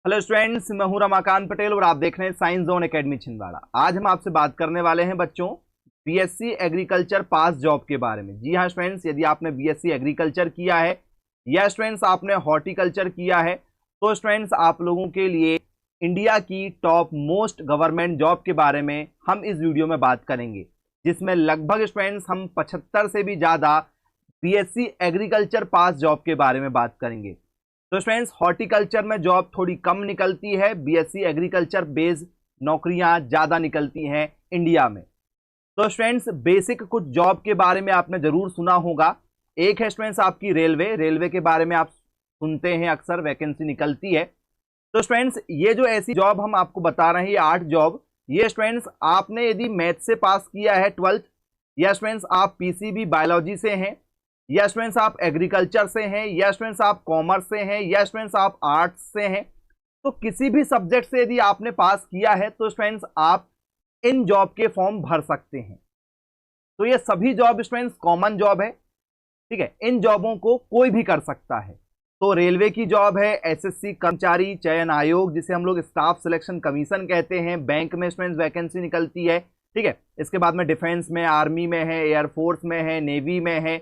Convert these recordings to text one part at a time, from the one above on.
Hello students, मैं हूं रमाकांत पटेल और आप देख रहे हैं साइंस जोन एकेडमी छिंदवाड़ा। आज हम आपसे बात करने वाले हैं बच्चों बीएससी एग्रीकल्चर पास जॉब के बारे में। जी हां स्टूडेंट्स, यदि आपने बीएससी एग्रीकल्चर किया है या स्टूडेंट्स आपने हॉर्टिकल्चर किया है तो स्टूडेंट्स आप लोगों के लिए इंडिया की टॉप मोस्ट गवर्नमेंट जॉब के बारे में हम इस वीडियो में बात करेंगे, जिसमें लगभग स्टूडेंट्स हम 75 से भी ज़्यादा बीएससी एग्रीकल्चर पास जॉब के बारे में बात करेंगे। तो स्टूडेंट्स हॉर्टिकल्चर में जॉब थोड़ी कम निकलती है, बीएससी एग्रीकल्चर बेस्ड नौकरियां ज़्यादा निकलती हैं इंडिया में। तो स्टूडेंट्स बेसिक कुछ जॉब के बारे में आपने ज़रूर सुना होगा। एक है स्टूडेंट्स आपकी रेलवे के बारे में आप सुनते हैं, अक्सर वैकेंसी निकलती है। तो स्टूडेंट्स ये जो ऐसी जॉब हम आपको बता रहे हैं, ये 8 जॉब, ये स्टूडेंट्स आपने यदि मैथ से पास किया है 12th, या स्टूडेंट्स आप पीसीबी बायोलॉजी से हैं, या स्टूडेंट्स आप एग्रीकल्चर से हैं, या स्टूडेंट्स आप कॉमर्स से हैं, या स्टूडेंट्स आप आर्ट्स से हैं, तो किसी भी सब्जेक्ट से यदि आपने पास किया है तो स्टूडेंट्स आप इन जॉब के फॉर्म भर सकते हैं। तो ये सभी जॉब स्टूडेंट्स कॉमन जॉब है, ठीक है, इन जॉबों को कोई भी कर सकता है। तो रेलवे की जॉब है, एसएससी कर्मचारी चयन आयोग जिसे हम लोग स्टाफ सिलेक्शन कमीशन कहते हैं, बैंक में स्टूडेंट्स वैकेंसी निकलती है, ठीक है। इसके बाद में डिफेंस में, आर्मी में है, एयरफोर्स में है, नेवी में है।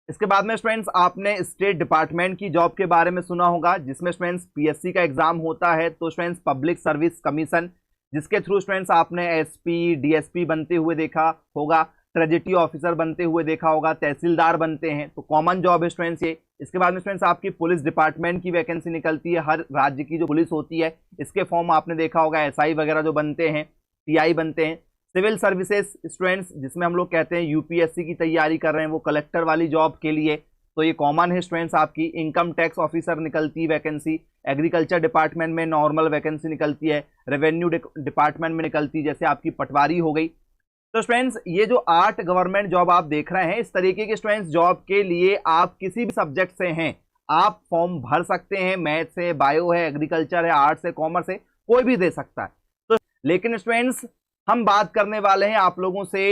इसके बाद में स्टूडेंट्स आपने स्टेट डिपार्टमेंट की जॉब के बारे में सुना होगा, जिसमें स्टूडेंट्स पीएससी का एग्जाम होता है। तो स्टूडेंट्स पब्लिक सर्विस कमीशन, जिसके थ्रू स्टूडेंट्स आपने एसपी डीएसपी बनते हुए देखा होगा, ट्रेजिटी ऑफिसर बनते हुए देखा होगा, तहसीलदार बनते हैं। तो कॉमन जॉब है स्टूडेंट्स ये। इसके बाद में स्टूडेंट्स आपकी पुलिस डिपार्टमेंट की वैकेंसी निकलती है, हर राज्य की जो पुलिस होती है इसके फॉर्म आपने देखा होगा, एसआई वगैरह जो बनते हैं, टीआई बनते हैं। सिविल सर्विसेज स्टूडेंट्स, जिसमें हम लोग कहते हैं यूपीएससी की तैयारी कर रहे हैं, वो कलेक्टर वाली जॉब के लिए, तो ये कॉमन है स्टूडेंट्स आपकी। इनकम टैक्स ऑफिसर निकलती है वैकेंसी, एग्रीकल्चर डिपार्टमेंट में नॉर्मल वैकेंसी निकलती है, रेवेन्यू डिपार्टमेंट में निकलती है, जैसे आपकी पटवारी हो गई। तो स्टूडेंट्स ये जो 8 गवर्नमेंट जॉब आप देख रहे हैं, इस तरीके के स्टूडेंट्स जॉब के लिए आप किसी भी सब्जेक्ट से हैं आप फॉर्म भर सकते हैं। मैथ से, बायो है, एग्रीकल्चर है, आर्ट्स है, कॉमर्स है, कोई भी दे सकता है। तो लेकिन स्टूडेंट्स हम बात करने वाले हैं आप लोगों से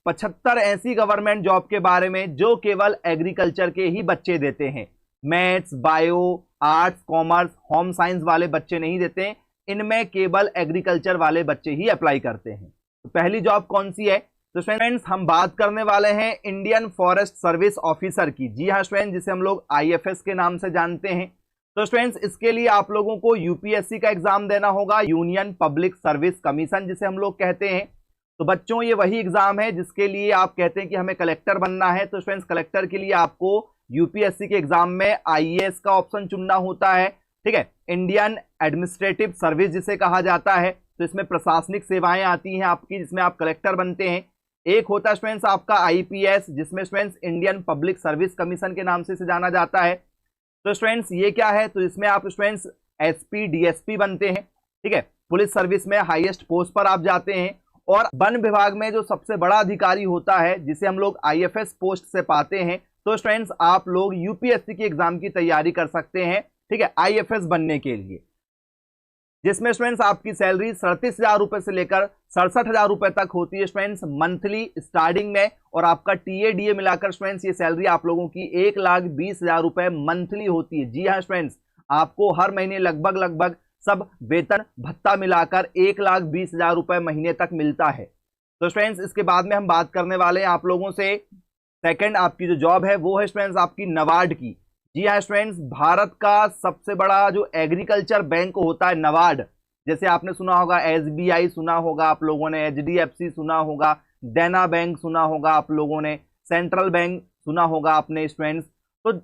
75 ऐसी गवर्नमेंट जॉब के बारे में जो केवल एग्रीकल्चर के ही बच्चे देते हैं। Maths, bio, arts, commerce, home science वाले बच्चे नहीं देते हैं, इनमें केवल एग्रीकल्चर वाले बच्चे ही अप्लाई करते हैं। तो पहली जॉब कौन सी है? तो स्टूडेंट्स हम बात करने वाले हैं इंडियन फॉरेस्ट सर्विस ऑफिसर की। जी हाँ स्टूडेंट्स, जिसे हम लोग आईएफएस के नाम से जानते हैं। तो स्टूडेंट्स इसके लिए आप लोगों को यूपीएससी का एग्जाम देना होगा, यूनियन पब्लिक सर्विस कमीशन जिसे हम लोग कहते हैं। तो बच्चों ये वही एग्जाम है जिसके लिए आप कहते हैं कि हमें कलेक्टर बनना है। तो स्टूडेंट्स कलेक्टर के लिए आपको यूपीएससी के एग्जाम में आईएएस का ऑप्शन चुनना होता है, ठीक है। इंडियन एडमिनिस्ट्रेटिव सर्विस जिसे कहा जाता है, तो इसमें प्रशासनिक सेवाएं आती हैं आपकी, जिसमें आप कलेक्टर बनते हैं। एक होता है स्टूडेंट्स आपका आईपीएस, जिसमें students Indian public service commission के नाम से जाना जाता है। तो स्टूडेंट्स ये क्या है? तो इसमें आप स्टूडेंट्स एसपी डीएसपी बनते हैं, ठीक है। पुलिस सर्विस में हाईएस्ट पोस्ट पर आप जाते हैं, और वन विभाग में जो सबसे बड़ा अधिकारी होता है जिसे हम लोग आईएफएस पोस्ट से पाते हैं, तो स्टूडेंट्स आप लोग यूपीएससी के एग्जाम की तैयारी कर सकते हैं, ठीक है, आईएफएस बनने के लिए, जिसमें स्टूडेंट्स आपकी सैलरी 37,000 रुपए से लेकर 67,000 रुपए तक होती है स्टूडेंट्स मंथली स्टार्टिंग में। और आपका टीए मिलाकर स्टूडेंट्स ये सैलरी आप लोगों की 1,20,000 रुपए मंथली होती है। जी हाँ स्टूडेंट्स, आपको हर महीने लगभग सब वेतन भत्ता मिलाकर 1,20,000 रुपए महीने तक मिलता है। तो स्टूडेंट्स इसके बाद में हम बात करने वाले हैं आप लोगों से सेकंड आपकी जो जॉब है वो है स्टूडेंट्स आपकी नबार्ड की। जी हाँ स्टूडेंट्स, भारत का सबसे बड़ा जो एग्रीकल्चर बैंक होता है नबार्ड, जैसे आपने सुना होगा एसबीआई सुना होगा आप लोगों ने, एचडीएफसी सुना होगा, देना बैंक सुना होगा आप लोगों ने, सेंट्रल बैंक सुना होगा आपने स्टूडेंट्स, तो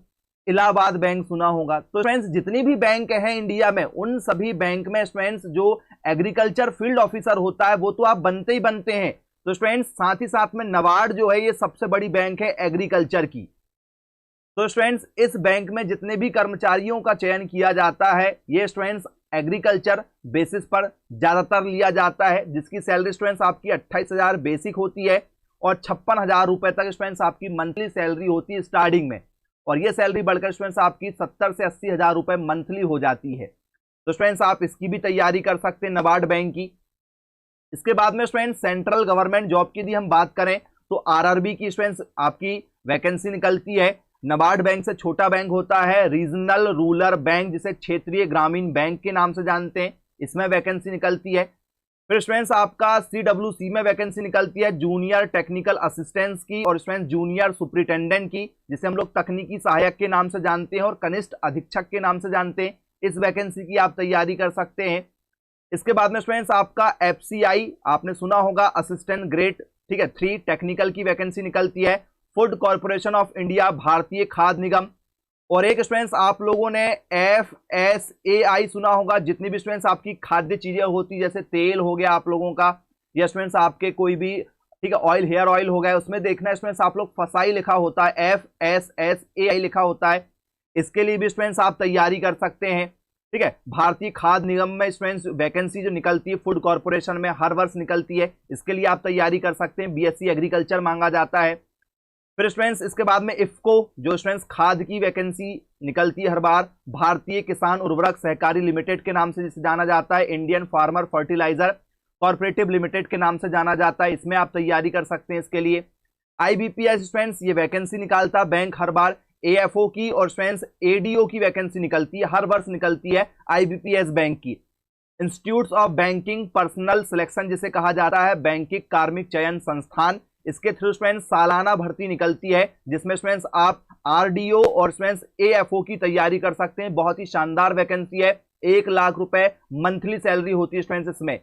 इलाहाबाद बैंक सुना होगा। तो स्टूडेंट्स जितनी भी बैंक हैं इंडिया में, उन सभी बैंक में स्टूडेंट्स जो एग्रीकल्चर फील्ड ऑफिसर होता है वो तो आप बनते ही बनते हैं। तो स्टूडेंट्स साथ ही साथ में नबार्ड जो है ये सबसे बड़ी बैंक है एग्रीकल्चर की। तो स्टूडेंट्स इस बैंक में जितने भी कर्मचारियों का चयन किया जाता है ये स्टूडेंट्स एग्रीकल्चर बेसिस पर ज्यादातर लिया जाता है, जिसकी सैलरी स्टूडेंट्स आपकी 28,000 बेसिक होती है और 56,000 रुपए तक स्टूडेंट्स आपकी मंथली सैलरी होती है स्टार्टिंग में, और ये सैलरी बढ़कर स्टूडेंट्स आपकी 70 से 80,000 रुपए मंथली हो जाती है। तो स्टूडेंट्स आप इसकी भी तैयारी कर सकते हैं नबार्ड बैंक की। इसके बाद में स्टूडेंट्स सेंट्रल गवर्नमेंट जॉब की यदि हम बात करें तो आरआरबी की स्टूडेंट्स आपकी वैकेंसी निकलती है। नाबार्ड बैंक से छोटा बैंक होता है रीजनल रूरल बैंक, जिसे क्षेत्रीय ग्रामीण बैंक के नाम से जानते हैं, इसमें वैकेंसी निकलती है। फिर स्टूडेंट्स आपका CWC में वैकेंसी निकलती है जूनियर टेक्निकल असिस्टेंट्स की, और स्टूडेंट्स जूनियर सुपरिटेंडेंट की, जिसे हम लोग तकनीकी सहायक के नाम से जानते हैं और कनिष्ठ अधीक्षक के नाम से जानते हैं। इस वैकेंसी की आप तैयारी कर सकते हैं। इसके बाद में स्टूडेंट्स आपका FCI आपने सुना होगा, असिस्टेंट ग्रेड, ठीक है, 3 टेक्निकल की वैकेंसी निकलती है। फूड कॉर्पोरेशन ऑफ इंडिया, भारतीय खाद्य निगम, और एक स्टूडेंट्स आप लोगों ने FSAI सुना होगा। जितनी भी स्टूडेंट्स आपकी खाद्य चीजें होती जैसे तेल हो गया आप लोगों का, या स्टूडेंट्स आपके कोई भी, ठीक है, ऑयल, हेयर ऑयल हो गया, उसमें देखना है स्टूडेंट्स आप लोग FSAI लिखा होता है, FSSAI लिखा होता है। इसके लिए भी स्टूडेंट्स आप तैयारी कर सकते हैं, ठीक है। भारतीय खाद्य निगम में स्टूडेंट्स वैकेंसी जो निकलती है फूड कॉर्पोरेशन में हर वर्ष निकलती है, इसके लिए आप तैयारी कर सकते हैं। BSc एग्रीकल्चर मांगा जाता है। फिर स्टूडेंट्स इसके बाद में IFFCO, जो स्टूडेंट्स खाद की वैकेंसी निकलती है हर बार, भारतीय किसान उर्वरक सहकारी लिमिटेड के नाम से जिसे जाना जाता है, Indian farmer fertiliser cooperative limited के नाम से जाना जाता है, इसमें आप तैयारी कर सकते हैं। इसके लिए IBPS स्टूडेंट्स ये वैकेंसी निकालता बैंक हर बार, AFO की और स्टूडेंट्स ADO की वैकेंसी निकलती है, हर वर्ष निकलती है IBPS बैंक की। Institutes of banking personal selection जिसे कहा जाता है, बैंकिंग कार्मिक चयन संस्थान, इसके थ्रू स्टूडेंट्स सालाना भर्ती निकलती है, जिसमें स्टूडेंट्स आप RDO और स्टूडेंट्स AFO की तैयारी कर सकते हैं। बहुत ही शानदार वैकेंसी है, 1 लाख रुपए मंथली सैलरी होती है स्टूडेंट्स इसमें।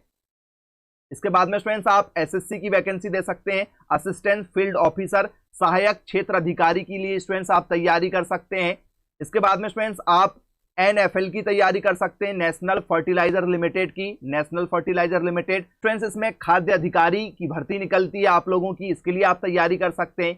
इसके बाद में स्टूडेंट्स आप SSC की वैकेंसी दे सकते हैं, असिस्टेंट फील्ड ऑफिसर सहायक क्षेत्र अधिकारी के लिए स्टूडेंट्स आप तैयारी कर सकते हैं। इसके बाद में स्टूडेंट्स आप NFL की तैयारी कर सकते हैं, नेशनल फर्टिलाइजर लिमिटेड की, नेशनल फर्टिलाइजर लिमिटेड। स्टूडेंट्स इसमें खाद्य अधिकारी की भर्ती निकलती है आप लोगों की, इसके लिए आप तैयारी कर सकते हैं।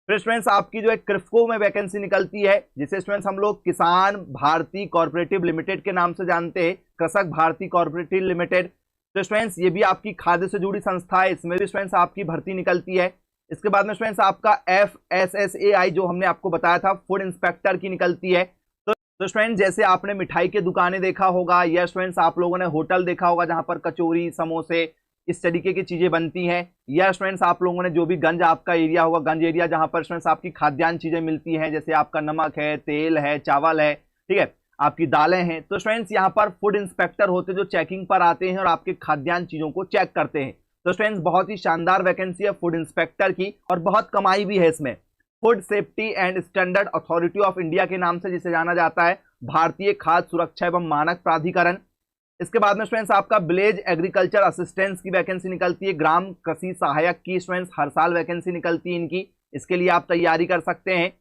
फिर स्टूडेंट्स आपकी जो है क्रिफ्को में वैकेंसी निकलती है, जिसे स्टूडेंट्स हम लोग किसान भारती कॉर्पोरेटिव लिमिटेड के नाम से जानते हैं, कृषक भारती कॉर्पोरेटिव लिमिटेड। तो स्टूडेंट्स ये भी आपकी खाद्य से जुड़ी संस्था है, इसमें भी स्टूडेंट्स आपकी भर्ती निकलती है। इसके बाद में स्टूडेंट्स आपका FSSAI जो हमने आपको बताया था फूड इंस्पेक्टर की निकलती है। तो स्टूडेंट्स जैसे आपने मिठाई के दुकानें देखा होगा, या स्टूडेंट्स आप लोगों ने होटल देखा होगा जहां पर कचौरी समोसे इस तरीके की चीजें बनती हैं, या स्टूडेंट्स आप लोगों ने जो भी गंज आपका एरिया होगा, गंज एरिया जहां पर स्टूडेंट्स आपकी खाद्यान्न चीजें मिलती हैं, जैसे आपका नमक है, तेल है, चावल है, ठीक है, आपकी दालें हैं, तो स्टूडेंट्स यहाँ पर फूड इंस्पेक्टर होते हैं जो चेकिंग पर आते हैं और आपके खाद्यान्न चीजों को चेक करते हैं। तो स्टूडेंट्स बहुत ही शानदार वैकेंसी है फूड इंस्पेक्टर की, और बहुत कमाई भी है इसमें। Food safety and standard authority of India के नाम से जिसे जाना जाता है, भारतीय खाद्य सुरक्षा एवं मानक प्राधिकरण। इसके बाद में स्टूडेंट्स आपका विलेज एग्रीकल्चर असिस्टेंट्स की वैकेंसी निकलती है, ग्राम कृषि सहायक की स्टूडेंट्स हर साल वैकेंसी निकलती है इनकी, इसके लिए आप तैयारी कर सकते हैं।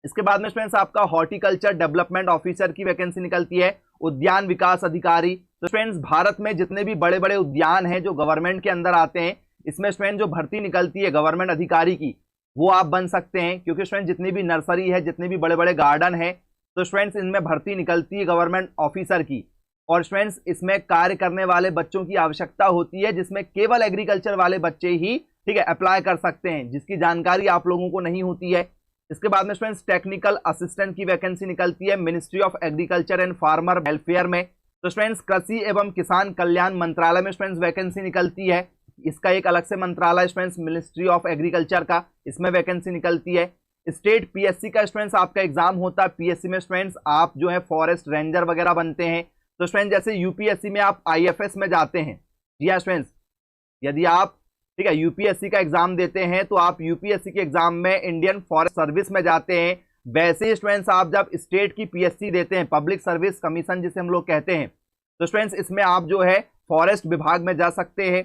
इसके बाद में स्टूडेंट्स आपका हॉर्टिकल्चर डेवलपमेंट ऑफिसर की वैकेंसी निकलती है, उद्यान विकास अधिकारी। तो स्टूडेंट्स भारत में जितने भी बड़े बड़े उद्यान हैं जो गवर्नमेंट के अंदर आते हैं, इसमें स्टूडेंट जो भर्ती निकलती है गवर्नमेंट अधिकारी की, वो आप बन सकते हैं, क्योंकि स्टूडेंट जितनी भी नर्सरी है, जितने भी बड़े बड़े गार्डन है, तो स्टूडेंट्स इनमें भर्ती निकलती है गवर्नमेंट ऑफिसर की। और स्टूडेंट्स इसमें कार्य करने वाले बच्चों की आवश्यकता होती है, जिसमें केवल एग्रीकल्चर वाले बच्चे ही, ठीक है, अप्लाई कर सकते हैं, जिसकी जानकारी आप लोगों को नहीं होती है। इसके बाद में स्टूडेंट्स टेक्निकल असिस्टेंट की वैकेंसी निकलती है ministry of agriculture and farmer welfare में। तो स्टूडेंट्स कृषि एवं किसान कल्याण मंत्रालय में स्टूडेंट्स वैकेंसी निकलती है, इसका एक अलग से मंत्रालय स्टूडेंट्स मिनिस्ट्री ऑफ एग्रीकल्चर का, इसमें वैकेंसी निकलती है। स्टेट PSC का स्टूडेंट्स आपका एग्जाम होता है, PSC में स्टूडेंट्स आप जो है फॉरेस्ट रेंजर वगैरह बनते हैं। तो स्टूडेंट जैसे UPSC में आप IFS में जाते हैं, जी हाँ स्टूडेंट्स, यदि आप, ठीक है, UPSC का एग्जाम देते हैं तो आप UPSC के एग्जाम में इंडियन फॉरेस्ट सर्विस में जाते हैं। वैसे ही स्टूडेंट्स आप जब स्टेट की PSC देते हैं, पब्लिक सर्विस कमीशन जिसे हम लोग कहते हैं, तो स्टूडेंट्स इसमें आप जो है फॉरेस्ट विभाग में जा सकते हैं।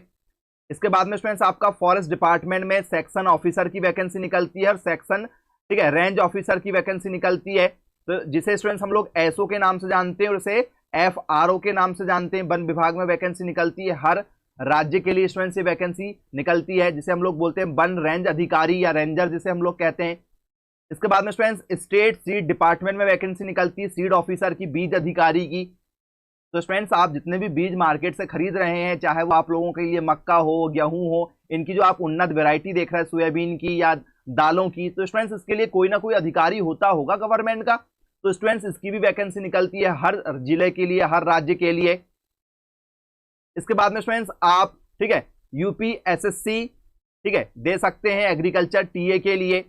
इसके बाद में स्टूडेंट्स आपका फॉरेस्ट डिपार्टमेंट में सेक्शन ऑफिसर की वैकेंसी निकलती है, और सेक्शन, ठीक है, रेंज ऑफिसर की वैकेंसी निकलती है। तो जिसे स्टूडेंट्स हम लोग SO के नाम से जानते हैं और उसे FRO के नाम से जानते हैं। वन विभाग में वैकेंसी निकलती है, हर राज्य के लिए स्टूडेंट्स ये वैकेंसी निकलती है, जिसे हम लोग बोलते हैं वन रेंज अधिकारी या रेंजर जिसे हम लोग कहते हैं। इसके बाद में स्टूडेंट्स स्टेट सीड डिपार्टमेंट में वैकेंसी निकलती है, सीड ऑफिसर की, बीज अधिकारी की। तो स्टूडेंट्स आप जितने भी बीज मार्केट से खरीद रहे हैं, चाहे वो आप लोगों के लिए मक्का हो, गेहूं हो, इनकी जो आप उन्नत वैरायटी देख रहे हैं सोयाबीन की या दालों की, तो स्टूडेंट्स इसके लिए कोई ना कोई अधिकारी होता होगा गवर्नमेंट का। तो स्टूडेंट्स इसकी भी वैकेंसी निकलती है हर जिले के लिए, हर राज्य के लिए। इसके बाद में स्टूडेंट्स आप, ठीक है, UPSSC, ठीक है, दे सकते हैं एग्रीकल्चर TA के लिए।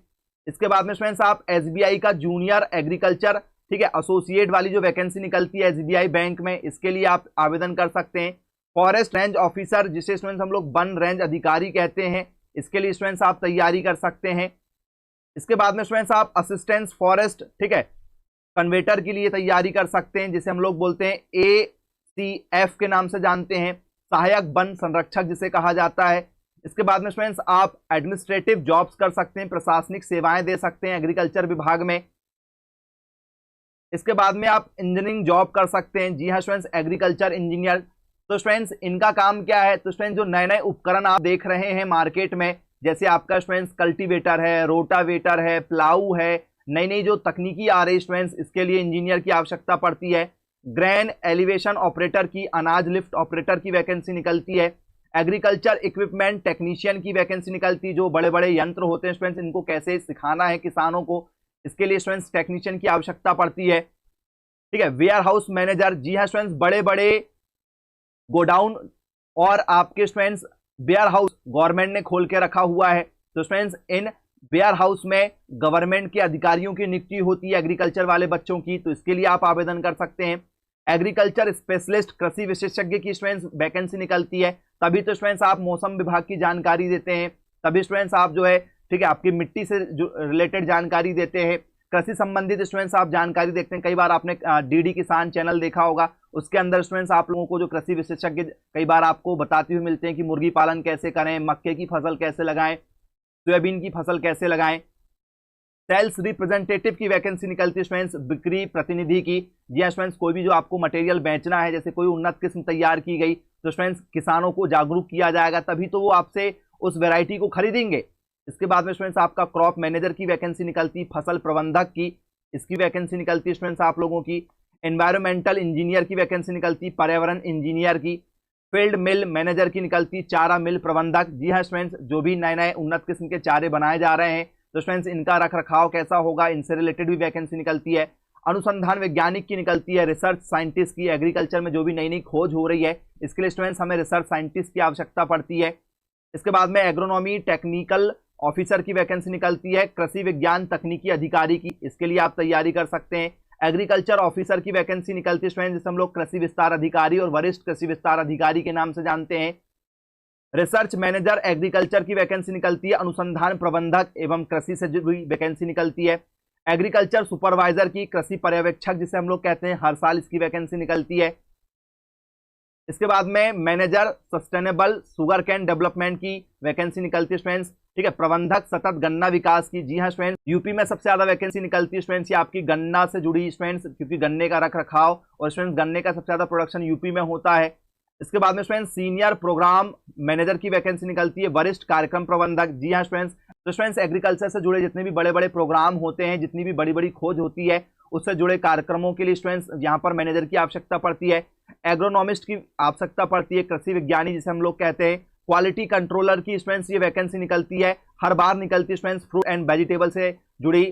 इसके बाद में स्टूडेंट्स आप एसबीआई का जूनियर एग्रीकल्चर, ठीक है, एसोसिएट वाली जो वैकेंसी निकलती है एसबीआई बैंक में, इसके लिए आप आवेदन कर सकते हैं। फॉरेस्ट रेंज ऑफिसर, जिसे स्टूडेंट्स हम लोग वन रेंज अधिकारी कहते हैं, इसके लिए स्टूडेंट्स आप तैयारी कर सकते हैं। इसके बाद में स्टूडेंट्स आप असिस्टेंट फॉरेस्ट, ठीक है, कन्वेटर के लिए तैयारी कर सकते हैं, जिसे हम लोग बोलते हैं ACF के नाम से जानते हैं, सहायक वन संरक्षक जिसे कहा जाता है। इसके बाद में स्टूडेंट्स आप एडमिनिस्ट्रेटिव जॉब्स कर सकते हैं, प्रशासनिक सेवाएं दे सकते हैं एग्रीकल्चर विभाग में। इसके बाद में आप इंजीनियरिंग जॉब कर सकते हैं, जी हाँ स्टूडेंट्स, एग्रीकल्चर इंजीनियर। तो स्टूडेंट्स इनका काम क्या है, तो स्टूडेंट्स जो नए नए उपकरण आप देख रहे हैं मार्केट में, जैसे आपका स्टूडेंट्स कल्टीवेटर है, रोटावेटर है, प्लाऊ है, नई नई जो तकनीकी आ रही स्टूडेंट्स, इसके लिए इंजीनियर की आवश्यकता पड़ती है। ग्रेन एलिवेशन ऑपरेटर की, अनाज लिफ्ट ऑपरेटर की वैकेंसी निकलती है। एग्रीकल्चर इक्विपमेंट टेक्नीशियन की वैकेंसी निकलती है, जो बड़े बड़े यंत्र होते हैं स्टूडेंट्स, इनको कैसे सिखाना है किसानों को, इसके लिए स्टूडेंट्स टेक्नीशियन की आवश्यकता पड़ती है, ठीक है। वेयर हाउस मैनेजर, जी हाँ स्टूडेंट्स, बड़े बड़े गोडाउन और आपके स्टूडेंट्स वेयर हाउस गवर्नमेंट ने खोल के रखा हुआ है, तो स्टूडेंट्स इन वेयर हाउस में गवर्नमेंट के अधिकारियों की नियुक्ति होती है एग्रीकल्चर वाले बच्चों की, तो इसके लिए आप आवेदन कर सकते हैं। एग्रीकल्चर स्पेशलिस्ट, कृषि विशेषज्ञ की स्टूडेंट्स वैकेंसी निकलती है, तभी तो स्टूडेंट्स आप मौसम विभाग की जानकारी देते हैं, तभी स्टूडेंट्स आप जो है, ठीक है, आपकी मिट्टी से जो रिलेटेड जानकारी देते हैं, कृषि संबंधित स्टूडेंट्स आप जानकारी देखते हैं। कई बार आपने डीडी किसान चैनल देखा होगा, उसके अंदर स्टूडेंट्स आप लोगों को जो कृषि विशेषज्ञ कई बार आपको बताते हुए मिलते हैं कि मुर्गी पालन कैसे करें, मक्के की फसल कैसे लगाएं, सोयाबीन की फसल कैसे लगाएं। सेल्स रिप्रेजेंटेटिव की वैकेंसी निकलती है स्टूडेंट्स, बिक्री प्रतिनिधि की। जी हाँ स्टूडेंट्स, कोई भी जो आपको मटेरियल बेचना है, जैसे कोई उन्नत किस्म तैयार की गई, तो स्टूडेंट्स किसानों को जागरूक किया जाएगा, तभी तो वो आपसे उस वैरायटी को खरीदेंगे। इसके बाद में स्टूडेंट्स आपका क्रॉप मैनेजर की वैकेंसी निकलती, फसल प्रबंधक की, इसकी वैकेंसी निकलती है स्टूडेंट्स आप लोगों की। एनवायरमेंटल इंजीनियर की वैकेंसी निकलती, पर्यावरण इंजीनियर की। फील्ड मिल मैनेजर की निकलती, चारा मिल प्रबंधक। जी हाँ स्टूडेंट्स, जो भी नए नए उन्नत किस्म के चारे बनाए जा रहे हैं, तो स्टूडेंट्स इनका रख रखाव कैसा होगा, इनसे रिलेटेड भी वैकेंसी निकलती है। अनुसंधान वैज्ञानिक की निकलती है, रिसर्च साइंटिस्ट की, एग्रीकल्चर में जो भी नई नई खोज हो रही है, इसके लिए स्टूडेंट्स हमें रिसर्च साइंटिस्ट की आवश्यकता पड़ती है। इसके बाद में एग्रोनॉमी टेक्निकल ऑफिसर की वैकेंसी निकलती है, कृषि विज्ञान तकनीकी अधिकारी की, इसके लिए आप तैयारी कर सकते हैं। एग्रीकल्चर ऑफिसर की वैकेंसी निकलती है स्टूडेंट्स, जिसे हम लोग कृषि विस्तार अधिकारी और वरिष्ठ कृषि विस्तार अधिकारी के नाम से जानते हैं। रिसर्च मैनेजर एग्रीकल्चर की वैकेंसी निकलती है, अनुसंधान प्रबंधक एवं कृषि से जुड़ी वैकेंसी निकलती है। एग्रीकल्चर सुपरवाइजर की, कृषि पर्यवेक्षक जिसे हम लोग कहते हैं, हर साल इसकी वैकेंसी निकलती है। इसके बाद में manager sustainable sugar cane development की वैकेंसी निकलती है स्टूडेंट्स, ठीक है। प्रबंधक सतत गन्ना विकास की, जी हाँ स्टूडेंट्स, यूपी में सबसे ज्यादा वैकेंसी निकलती है स्टूडेंट्स, ये आपकी गन्ना से जुड़ी स्टूडेंट्स, क्योंकि गन्ने का रख रखाव और स्टूडेंट्स गन्ने का सबसे ज्यादा प्रोडक्शन यूपी में होता है। इसके बाद में स्टूडेंट्स सीनियर प्रोग्राम मैनेजर की वैकेंसी निकलती है, वरिष्ठ कार्यक्रम प्रबंधक। जी हाँ स्टूडेंट्स, तो स्टूडेंट्स एग्रीकल्चर से जुड़े जितने भी बड़े बड़े प्रोग्राम होते हैं, जितनी भी बड़ी बड़ी खोज होती है, उससे जुड़े कार्यक्रमों के लिए स्टूडेंट्स यहाँ पर मैनेजर की आवश्यकता पड़ती है। एग्रोनॉमिस्ट की आवश्यकता पड़ती है, कृषि विज्ञानी जिसे हम लोग कहते हैं। क्वालिटी कंट्रोलर की स्टूडेंट्स ये वैकेंसी निकलती है, हर बार निकलती है स्टूडेंट्स। फ्रूट एंड वेजिटेबल से जुड़ी,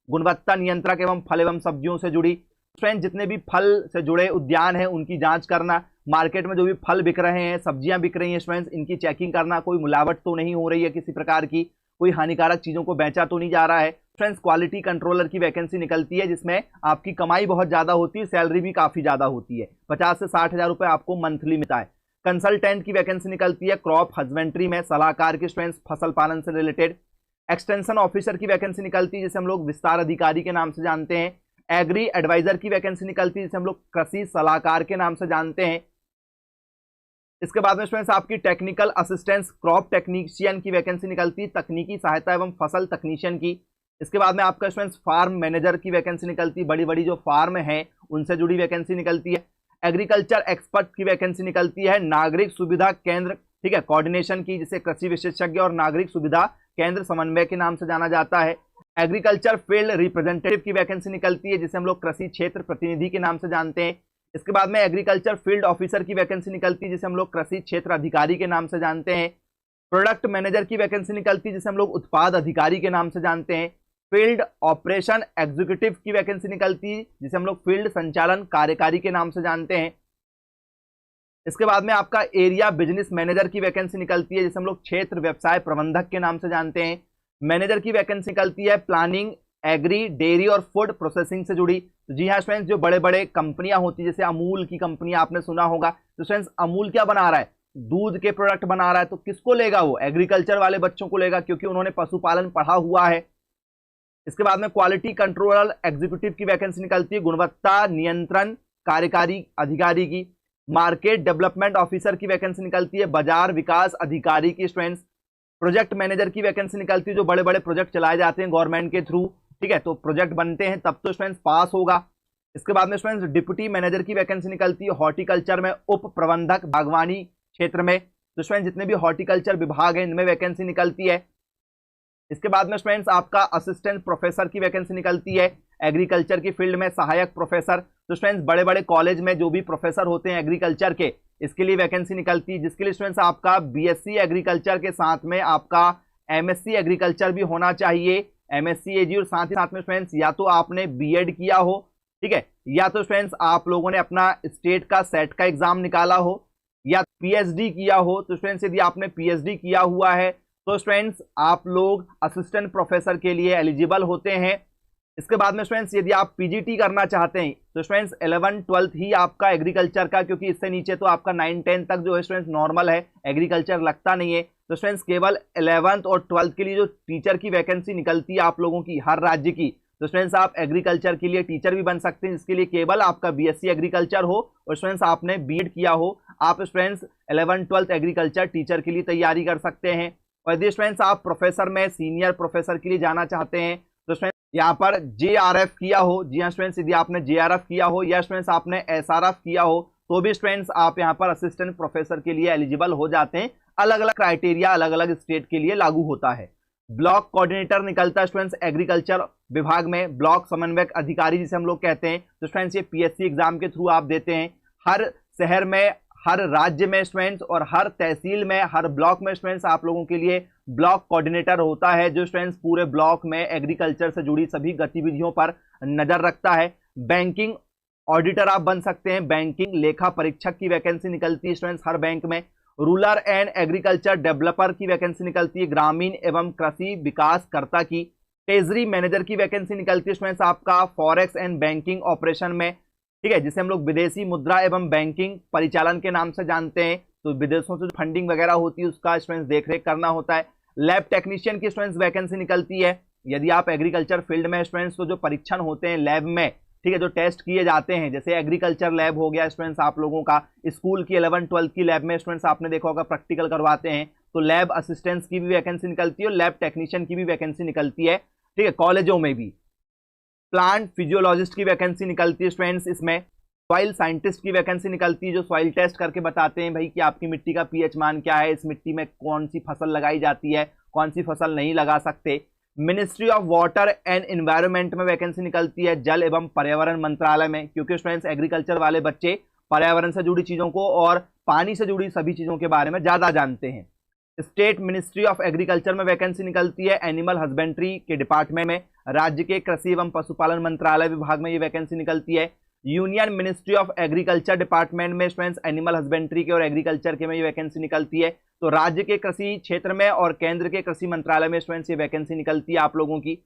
गुणवत्ता नियंत्रक एवं फल एवं सब्जियों से जुड़ी स्टूडेंट्स, जितने भी फल से जुड़े उद्यान है उनकी जांच करना, मार्केट में जो भी फल बिक रहे हैं, सब्जियां बिक रही हैं स्टूडेंट्स, इनकी चेकिंग करना, कोई मिलावट तो नहीं हो रही है किसी प्रकार की, कोई हानिकारक चीजों को बेचा तो नहीं जा रहा है। फ्रेंड्स क्वालिटी कंट्रोलर की वैकेंसी निकलती है, जिसमें आपकी कमाई बहुत ज्यादा होती है, सैलरी भी काफी ज्यादा होती है, 50 से 60 हजार रुपए आपको मंथली मिलता है। कंसल्टेंट की वैकेंसी निकलती है, क्रॉप हस्बेंड्री में सलाहकार की स्टूडेंट्स, फसल पालन से रिलेटेड। एक्सटेंशन ऑफिसर की वैकेंसी निकलती है, जिसे हम लोग विस्तार अधिकारी के नाम से जानते हैं। एग्री एडवाइजर की वैकेंसी निकलती है, जिसे हम लोग कृषि सलाहकार के नाम से जानते हैं। इसके बाद में स्टूडेंट्स आपकी टेक्निकल असिस्टेंस क्रॉप टेक्नीशियन की वैकेंसी निकलती है, तकनीकी सहायता एवं फसल तकनीशियन की। इसके बाद में आपका स्टूडेंट्स फार्म मैनेजर की वैकेंसी निकलती है, बड़ी बड़ी जो फार्म है उनसे जुड़ी वैकेंसी निकलती है। एग्रीकल्चर एक्सपर्ट की वैकेंसी निकलती है, नागरिक सुविधा केंद्र, ठीक है, कोऑर्डिनेशन की, जिसे कृषि विशेषज्ञ और नागरिक सुविधा केंद्र समन्वय के नाम से जाना जाता है। एग्रीकल्चर फील्ड रिप्रेजेंटेटिव की वैकेंसी निकलती है, जिसे हम लोग कृषि क्षेत्र प्रतिनिधि के नाम से जानते हैं। इसके बाद में एग्रीकल्चर फील्ड ऑफिसर की वैकेंसी निकलती है, जिसे हम लोग कृषि क्षेत्र अधिकारी के नाम से जानते हैं। प्रोडक्ट मैनेजर की वैकेंसी निकलती है, जिसे हम लोग उत्पाद अधिकारी के नाम से जानते हैं। फील्ड ऑपरेशन एग्जीक्यूटिव की वैकेंसी निकलती है, जिसे हम लोग फील्ड संचालन कार्यकारी के नाम से जानते हैं। इसके बाद में आपका एरिया बिजनेस मैनेजर की वैकेंसी निकलती है, जिसे हम लोग क्षेत्र व्यवसाय प्रबंधक के नाम से जानते हैं। मैनेजर की वैकेंसी निकलती है प्लानिंग, एग्री, डेयरी और फूड प्रोसेसिंग से जुड़ी। तो जी हाँ स्टूडेंट्स, जो बड़े बड़े कंपनियां होती है जैसे अमूल की कंपनी आपने सुना होगा, तो स्टूडेंट्स अमूल क्या बना रहा है, दूध के प्रोडक्ट बना रहा है, तो किसको लेगा वो, एग्रीकल्चर वाले बच्चों को लेगा, क्योंकि उन्होंने पशुपालन पढ़ा हुआ है। इसके बाद में क्वालिटी कंट्रोलर एग्जीक्यूटिव की वैकेंसी निकलती है, गुणवत्ता नियंत्रण कार्यकारी अधिकारी की। मार्केट डेवलपमेंट ऑफिसर की वैकेंसी निकलती है, बाजार विकास अधिकारी की स्टूडेंट्स। प्रोजेक्ट मैनेजर की वैकेंसी निकलती है, जो बड़े बड़े प्रोजेक्ट चलाए जाते हैं गवर्नमेंट के थ्रू, ठीक है, तो प्रोजेक्ट बनते हैं तब तो स्टूडेंट्स पास होगा। इसके बाद में स्टूडेंट्स डिप्टी मैनेजर की वैकेंसी निकलती है, हॉर्टिकल्चर में उप प्रबंधक बागवानी क्षेत्र में। तो स्टूडेंट्स जितने भी हॉर्टिकल्चर विभाग है इनमें वैकेंसी निकलती है। इसके बाद में स्टूडेंट्स आपका असिस्टेंट प्रोफेसर की वैकेंसी निकलती है, एग्रीकल्चर की फील्ड में सहायक प्रोफेसर। तो स्टूडेंट्स बड़े बड़े कॉलेज में जो भी प्रोफेसर होते हैं एग्रीकल्चर के, इसके लिए वैकेंसी निकलती है, जिसके लिए स्टूडेंट्स आपका बीएससी एग्रीकल्चर के साथ में आपका एमएससी एग्रीकल्चर भी होना चाहिए, एमएससी एजी, और साथ ही साथ में स्टूडेंट्स या तो आपने बीएड किया हो, ठीक है, या तो स्टूडेंट्स आप लोगों ने अपना स्टेट का सेट का एग्जाम निकाला हो, या पीएचडी किया हो। तो स्टूडेंट्स यदि आपने पीएचडी किया हुआ है तो स्टूडेंट्स आप लोग असिस्टेंट प्रोफेसर के लिए एलिजिबल होते हैं। इसके बाद में स्टूडेंट्स यदि आप पीजीटी करना चाहते हैं तो स्टूडेंट्स 11-12 ही आपका एग्रीकल्चर का, क्योंकि इससे नीचे तो आपका 9-10 तक जो है स्टूडेंट्स नॉर्मल है, एग्रीकल्चर लगता नहीं है। तो स्टूडेंट्स केवल 11th और 12th के लिए जो टीचर की वैकेंसी निकलती है आप लोगों की हर राज्य की, तो स्टूडेंट्स आप एग्रीकल्चर के लिए टीचर भी बन सकते हैं, जिसके लिए केवल आपका बीएससी एग्रीकल्चर हो और स्टूडेंट्स आपने बीएड किया हो, आप स्टूडेंट्स 11-12 एग्रीकल्चर टीचर के लिए तैयारी कर सकते हैं। और यदि स्टूडेंट्स आप प्रोफेसर में सीनियर प्रोफेसर के लिए जाना चाहते हैं तो स्टूडेंट्स यहाँ पर जेआरएफ किया हो, जी हाँ स्टूडेंट्स, यदि आपने जेआरएफ किया हो या स्टूडेंट्स आपने एसआरएफ किया हो तो भी स्टूडेंट्स आप यहाँ पर असिस्टेंट प्रोफेसर के लिए एलिजिबल हो जाते हैं। अलग अलग क्राइटेरिया अलग अलग स्टेट के लिए लागू होता है। ब्लॉक कोऑर्डिनेटर निकलता है स्टूडेंट्स एग्रीकल्चर विभाग में, ब्लॉक समन्वयक अधिकारी जिसे हम लोग कहते हैं। तो स्टूडेंट्स ये पीएससी एग्जाम के थ्रू आप देते हैं। हर शहर में, हर राज्य में स्टूडेंट्स और हर तहसील में, हर ब्लॉक में स्टूडेंट्स आप लोगों के लिए ब्लॉक कोऑर्डिनेटर होता है, जो स्टूडेंट्स पूरे ब्लॉक में एग्रीकल्चर से जुड़ी सभी गतिविधियों पर नजर रखता है। बैंकिंग ऑडिटर आप बन सकते हैं, बैंकिंग लेखा परीक्षक की वैकेंसी निकलती है स्टूडेंट्स हर बैंक में। रूरल एंड एग्रीकल्चर डेवलपर की वैकेंसी निकलती है, ग्रामीण एवं कृषि विकासकर्ता की। ट्रेजरी मैनेजर की वैकेंसी निकलती है स्टूडेंट्स आपका फॉरेक्स एंड बैंकिंग ऑपरेशन में, ठीक है, जिसे हम लोग विदेशी मुद्रा एवं बैंकिंग परिचालन के नाम से जानते हैं। तो विदेशों से जो फंडिंग वगैरह होती है उसका स्टूडेंट्स देखरेख करना होता है। लैब टेक्नीशियन की स्टूडेंट्स वैकेंसी निकलती है। यदि आप एग्रीकल्चर फील्ड में स्टूडेंट्स, तो जो परीक्षण होते हैं लैब में, ठीक है, जो टेस्ट किए जाते हैं, जैसे एग्रीकल्चर लैब हो गया स्टूडेंट्स आप लोगों का, स्कूल की 11-12 की लैब में स्टूडेंट्स आपने देखा होगा प्रैक्टिकल करवाते हैं, तो लैब असिस्टेंट्स की भी वैकेंसी निकलती है और लैब टेक्नीशियन की भी वैकेंसी निकलती है, ठीक है, कॉलेजों में भी। प्लांट फिजियोलॉजिस्ट की वैकेंसी निकलती है स्टूडेंट्स इसमें। सॉइल साइंटिस्ट की वैकेंसी निकलती है, जो सॉइल टेस्ट करके बताते हैं भाई कि आपकी मिट्टी का पीएच मान क्या है, इस मिट्टी में कौन सी फसल लगाई जाती है, कौन सी फसल नहीं लगा सकते। Ministry of water and environment में वैकेंसी निकलती है, जल एवं पर्यावरण मंत्रालय में, क्योंकि स्टूडेंट्स एग्रीकल्चर वाले बच्चे पर्यावरण से जुड़ी चीजों को और पानी से जुड़ी सभी चीजों के बारे में ज्यादा जानते हैं। स्टेट मिनिस्ट्री ऑफ एग्रीकल्चर में वैकेंसी निकलती है, एनिमल हस्बेंड्री के डिपार्टमेंट में। राज्य के कृषि एवं पशुपालन मंत्रालय विभाग में ये वैकेंसी निकलती है। Union ministry of agriculture department में स्टूडेंट्स एनिमल हस्बेंड्री के और एग्रीकल्चर के में ये वैकेंसी निकलती है। तो राज्य के कृषि क्षेत्र में और केंद्र के कृषि मंत्रालय में स्टूडेंट्स ये वैकेंसी निकलती है आप लोगों की।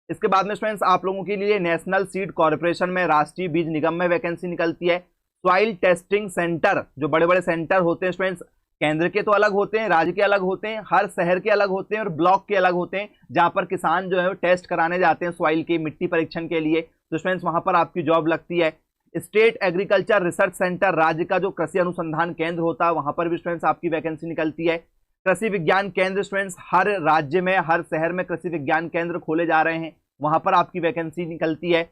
इसके बाद में स्टूडेंट्स आप लोगों के लिए नेशनल सीड कॉर्पोरेशन में, राष्ट्रीय बीज निगम में वैकेंसी निकलती है। सॉइल टेस्टिंग सेंटर, जो बड़े बड़े सेंटर होते हैं स्टूडेंट्स, केंद्र के तो अलग होते हैं, राज्य के अलग होते हैं, हर शहर के अलग होते हैं और ब्लॉक के अलग होते हैं, जहां पर किसान जो है वो टेस्ट कराने जाते हैं सॉइल की, मिट्टी परीक्षण के लिए। तो स्टूडेंट्स वहां पर आपकी जॉब लगती है। स्टेट एग्रीकल्चर रिसर्च सेंटर, राज्य का जो कृषि अनुसंधान केंद्र होता है वहां पर भी स्टूडेंट्स आपकी वैकेंसी निकलती है। कृषि विज्ञान केंद्र स्टूडेंट्स, हर राज्य में, हर शहर में कृषि विज्ञान केंद्र खोले जा रहे हैं, वहां पर आपकी वैकेंसी निकलती है।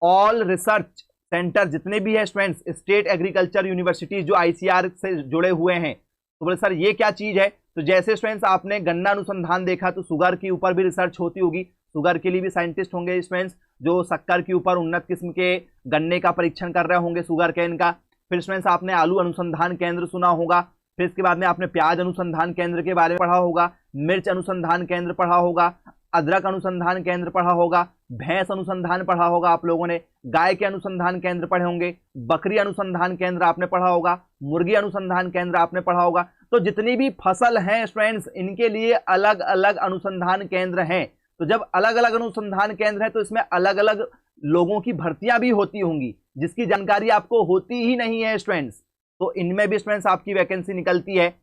ऑल रिसर्च सेंटर जितने भी है स्टूडेंट्स, स्टेट एग्रीकल्चर यूनिवर्सिटी जो आईसीआर से जुड़े हुए हैं, तो बोले सर ये क्या चीज है, तो जैसे स्टूडेंट्स आपने गन्ना अनुसंधान देखा तो शुगर के ऊपर भी रिसर्च होती होगी, शुगर के लिए भी साइंटिस्ट होंगे स्टूडेंट्स, जो शक्कर के ऊपर उन्नत किस्म के गन्ने का परीक्षण कर रहे होंगे, शुगर कैन का। फिर स्टूडेंट्स आपने आलू अनुसंधान केंद्र सुना होगा, फिर इसके बाद में आपने प्याज अनुसंधान केंद्र के बारे में पढ़ा होगा, मिर्च अनुसंधान केंद्र पढ़ा होगा, अदरक अनुसंधान केंद्र पढ़ा होगा, भैंस अनुसंधान पढ़ा होगा आप लोगों ने, गाय के अनुसंधान केंद्र पढ़े होंगे, बकरी अनुसंधान केंद्र आपने पढ़ा होगा, मुर्गी अनुसंधान केंद्र आपने पढ़ा होगा। तो जितनी भी फसल हैं स्टूडेंट्स, इनके लिए अलग अलग अनुसंधान केंद्र हैं। तो जब अलग अलग अनुसंधान केंद्र है तो इसमें अलग अलग लोगों की भर्तियां भी होती होंगी, जिसकी जानकारी आपको होती ही नहीं है स्टूडेंट्स। तो इनमें भी स्टूडेंट्स आपकी वैकेंसी निकलती है।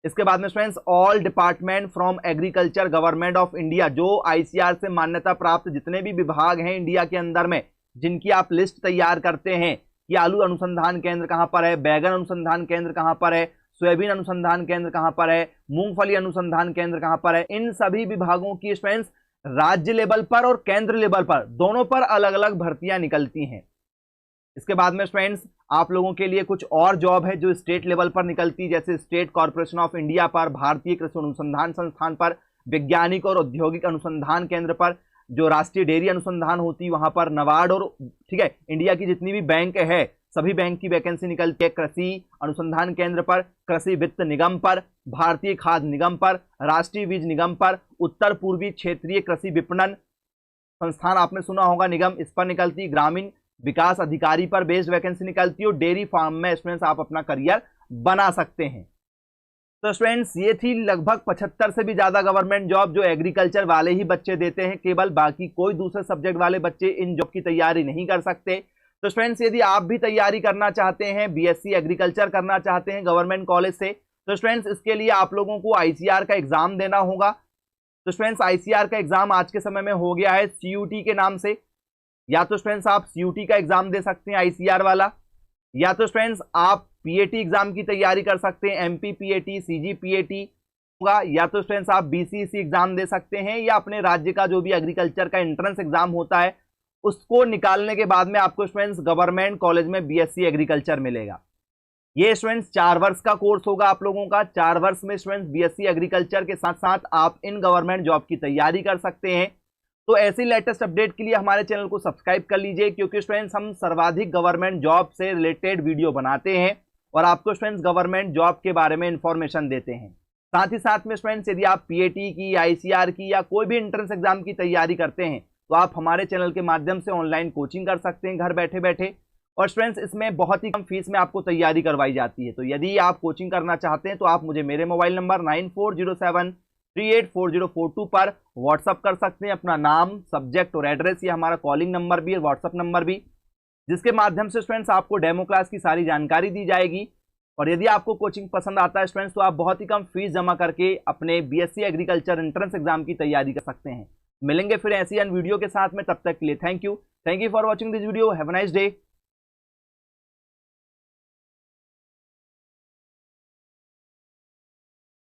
इसके बाद में students, all department from agriculture government of India, जो आईसीआर से मान्यता प्राप्त जितने भी विभाग हैं इंडिया के अंदर में, जिनकी आप लिस्ट तैयार करते हैं कि आलू अनुसंधान केंद्र कहां पर है, बैगन अनुसंधान केंद्र कहां पर है, सोयाबीन अनुसंधान केंद्र कहां पर है, मूंगफली अनुसंधान केंद्र कहां पर है, इन सभी विभागों की स्टूडेंट्स राज्य लेवल पर और केंद्र लेवल पर दोनों पर अलग अलग भर्तियां निकलती हैं। इसके बाद में स्टूडेंट्स, आप लोगों के लिए कुछ और जॉब है जो स्टेट लेवल पर निकलती, जैसे स्टेट कॉर्पोरेशन ऑफ इंडिया पर, भारतीय कृषि अनुसंधान संस्थान पर, वैज्ञानिक और औद्योगिक अनुसंधान केंद्र पर, जो राष्ट्रीय डेयरी अनुसंधान होती वहां पर, नबार्ड और ठीक है इंडिया की जितनी भी बैंक है सभी बैंक की वैकेंसी निकलती है, कृषि अनुसंधान केंद्र पर, कृषि वित्त निगम पर, भारतीय खाद्य निगम पर, राष्ट्रीय बीज निगम पर, उत्तर पूर्वी क्षेत्रीय कृषि विपणन संस्थान आपने सुना होगा निगम, इस पर निकलती, ग्रामीण विकास अधिकारी पर बेस्ड वैकेंसी निकलती है, और डेयरी फार्म में स्टूडेंट्स आप अपना करियर बना सकते हैं। तो स्टूडेंट्स, ये थी लगभग 75 से भी ज्यादा गवर्नमेंट जॉब जो एग्रीकल्चर वाले ही बच्चे देते हैं केवल, बाकी कोई दूसरे सब्जेक्ट वाले बच्चे इन जॉब की तैयारी नहीं कर सकते। तो स्टूडेंट्स, यदि आप भी तैयारी करना चाहते हैं, बीएससी एग्रीकल्चर करना चाहते हैं गवर्नमेंट कॉलेज से, तो स्टूडेंट्स इसके लिए आप लोगों को आईसीआर का एग्जाम देना होगा। तो स्टूडेंट्स, आईसीआर का एग्जाम आज के समय में हो गया है सीयूटी के नाम से, या तो स्टूडेंट्स आप सीयूटी का एग्जाम दे सकते हैं आईसीआर वाला, या तो स्टूडेंट्स आप पीएटी एग्जाम की तैयारी कर सकते हैं, एमपी पीएटी, सीजी पीएटी होगा, या तो स्टूडेंट्स आप बीसीसी एग्जाम दे सकते हैं, या अपने राज्य का जो भी एग्रीकल्चर का एंट्रेंस एग्जाम होता है उसको निकालने के बाद में आपको स्टूडेंट्स गवर्नमेंट कॉलेज में बीएससी एग्रीकल्चर मिलेगा। ये स्टूडेंट्स 4 वर्ष का कोर्स होगा आप लोगों का। 4 वर्ष में स्टूडेंट्स बीएससी एग्रीकल्चर के साथ साथ आप इन गवर्नमेंट जॉब की तैयारी कर सकते हैं। तो ऐसी लेटेस्ट अपडेट के लिए हमारे चैनल को सब्सक्राइब कर लीजिए, क्योंकि स्टूडेंट्स हम सर्वाधिक गवर्नमेंट जॉब से रिलेटेड वीडियो बनाते हैं और आपको स्टूडेंट्स गवर्नमेंट जॉब के बारे में इंफॉर्मेशन देते हैं। साथ ही साथ में स्टूडेंट्स, यदि आप पीएटी की, आईसीआर की या कोई भी एंट्रेंस एग्जाम की तैयारी करते हैं तो आप हमारे चैनल के माध्यम से ऑनलाइन कोचिंग कर सकते हैं घर बैठे बैठे। और स्टूडेंट्स, इसमें बहुत ही कम फीस में आपको तैयारी करवाई जाती है। तो यदि आप कोचिंग करना चाहते हैं तो आप मुझे मेरे मोबाइल नंबर 9407384042 पर व्हाट्सअप कर सकते हैं अपना नाम, सब्जेक्ट और एड्रेस। ये हमारा कॉलिंग नंबर भी है, व्हाट्सअप नंबर भी, जिसके माध्यम से स्टूडेंट्स आपको डेमो क्लास की सारी जानकारी दी जाएगी। और यदि आपको कोचिंग पसंद आता है स्टूडेंट्स, तो आप बहुत ही कम फीस जमा करके अपने बीएससी एग्रीकल्चर एंट्रेंस एग्जाम की तैयारी कर सकते हैं। मिलेंगे फिर ऐसी अन्य वीडियो के साथ में, तब तक के लिए thank you for watching this video. Have a nice day.